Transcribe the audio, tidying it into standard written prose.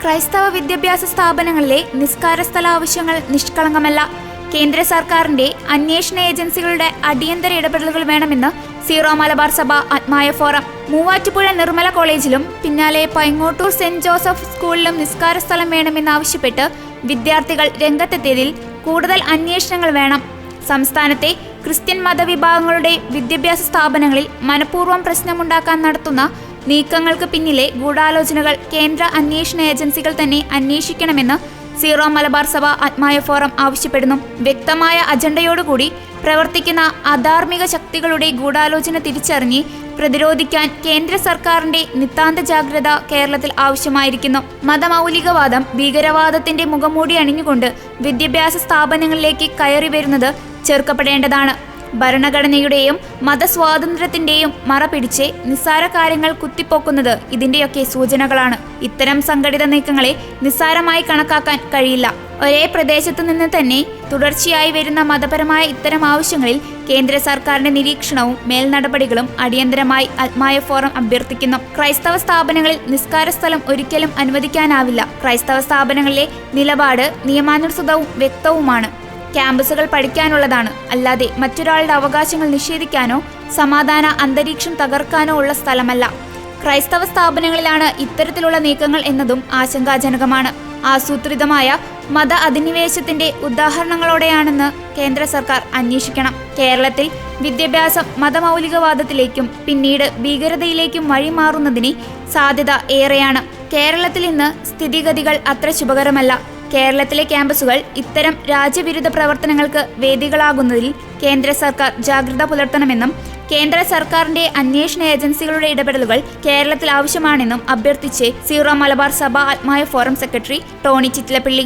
ക്രൈസ്തവ വിദ്യാഭ്യാസ സ്ഥാപനങ്ങളിലെ നിസ്കാര സ്ഥല ആവശ്യങ്ങൾ നിഷ്കളങ്കമല്ല. കേന്ദ്ര സർക്കാരിന്റെ അന്വേഷണ ഏജൻസികളുടെ അടിയന്തര ഇടപെടലുകൾ വേണമെന്ന് സീറോ മലബാർ സഭ ആത്മായ ഫോറം. മൂവാറ്റുപുഴ നിർമ്മല കോളേജിലും പിന്നാലെ പൈങ്ങോട്ടൂർ സെന്റ് ജോസഫ് സ്കൂളിലും നിസ്കാര സ്ഥലം വേണമെന്നാവശ്യപ്പെട്ട് വിദ്യാർത്ഥികൾ രംഗത്തെത്തിയതിൽ കൂടുതൽ അന്വേഷണങ്ങൾ വേണം. സംസ്ഥാനത്തെ ക്രിസ്ത്യൻ മതവിഭാഗങ്ങളുടെ വിദ്യാഭ്യാസ സ്ഥാപനങ്ങളിൽ മനഃപൂർവ്വം പ്രശ്നമുണ്ടാക്കാൻ നടത്തുന്ന നീക്കങ്ങൾക്ക് പിന്നിലെ ഗൂഢാലോചനകൾ കേന്ദ്ര അന്വേഷണ ഏജൻസികൾ തന്നെ അന്വേഷിക്കണമെന്ന് സീറോ മലബാർ സഭ ആത്മായ ഫോറം ആവശ്യപ്പെടുന്നു. വ്യക്തമായ അജണ്ടയോടുകൂടി പ്രവർത്തിക്കുന്ന അധാർമിക ശക്തികളുടെ ഗൂഢാലോചന തിരിച്ചറിഞ്ഞ് പ്രതിരോധിക്കാൻ കേന്ദ്ര സർക്കാരിന്റെ നിതാന്ത ജാഗ്രത കേരളത്തിൽ ആവശ്യമായിരിക്കുന്നു. മതമൗലികവാദം ഭീകരവാദത്തിന്റെ മുഖംമൂടി അണിഞ്ഞുകൊണ്ട് വിദ്യാഭ്യാസ സ്ഥാപനങ്ങളിലേക്ക് കയറി വരുന്നത് ചെറുക്കപ്പെടേണ്ടതാണ്. ഭരണഘടനയുടെയും മതസ്വാതന്ത്ര്യത്തിന്റെയും മറ പിടിച്ച് നിസ്സാര കാര്യങ്ങൾ കുത്തിപ്പോക്കുന്നത് ഇതിന്റെയൊക്കെ സൂചനകളാണ്. ഇത്തരം സംഘടിത നീക്കങ്ങളെ നിസ്സാരമായി കണക്കാക്കാൻ കഴിയില്ല. ഒരേ പ്രദേശത്തു നിന്ന് തന്നെ തുടർച്ചയായി വരുന്ന മതപരമായ ഇത്തരം ആവശ്യങ്ങളിൽ കേന്ദ്ര സർക്കാരിന്റെ നിരീക്ഷണവും മേൽനടപടികളും അടിയന്തരമായി ആത്മായ ഫോറം അഭ്യർത്ഥിക്കുന്നു. ക്രൈസ്തവ സ്ഥാപനങ്ങളിൽ നിസ്കാര സ്ഥലം ഒരിക്കലും അനുവദിക്കാനാവില്ല. ക്രൈസ്തവ സ്ഥാപനങ്ങളിലെ നിലപാട് നിയമാനുസൃതവും വ്യക്തവുമാണ്. ക്യാമ്പസുകൾ പഠിക്കാനുള്ളതാണ്, അല്ലാതെ മറ്റൊരാളുടെ അവകാശങ്ങൾ നിഷേധിക്കാനോ സമാധാന അന്തരീക്ഷം തകർക്കാനോ ഉള്ള സ്ഥലമല്ല. ക്രൈസ്തവ സ്ഥാപനങ്ങളിലാണ് ഇത്തരത്തിലുള്ള നീക്കങ്ങൾ എന്നതും ആശങ്കാജനകമാണ്. ആസൂത്രിതമായ മത അധിനിവേശത്തിന്റെ ഉദാഹരണങ്ങളോടെയാണെന്ന് കേന്ദ്ര സർക്കാർ അന്വേഷിക്കണം. കേരളത്തിൽ വിദ്യാഭ്യാസം മതമൗലികവാദത്തിലേക്കും പിന്നീട് ഭീകരതയിലേക്കും വഴിമാറുന്നതിന് സാധ്യത ഏറെയാണ്. കേരളത്തിൽ ഇന്ന് സ്ഥിതിഗതികൾ അത്ര ശുഭകരമല്ല. കേരളത്തിലെ ക്യാമ്പസുകൾ ഇത്തരം രാജ്യവിരുദ്ധ പ്രവർത്തനങ്ങൾക്ക് വേദികളാകുന്നതിൽ കേന്ദ്ര സർക്കാർ ജാഗ്രത പുലർത്തണമെന്നും കേന്ദ്ര സർക്കാരിന്റെ അന്വേഷണ ഏജൻസികളുടെ ഇടപെടലുകൾ കേരളത്തിൽ ആവശ്യമാണെന്നും അഭ്യർത്ഥിച്ച് സീറോ മലബാർ സഭ ആത്മായ ഫോറം സെക്രട്ടറി ടോണി ചിറ്റിലപ്പിള്ളി.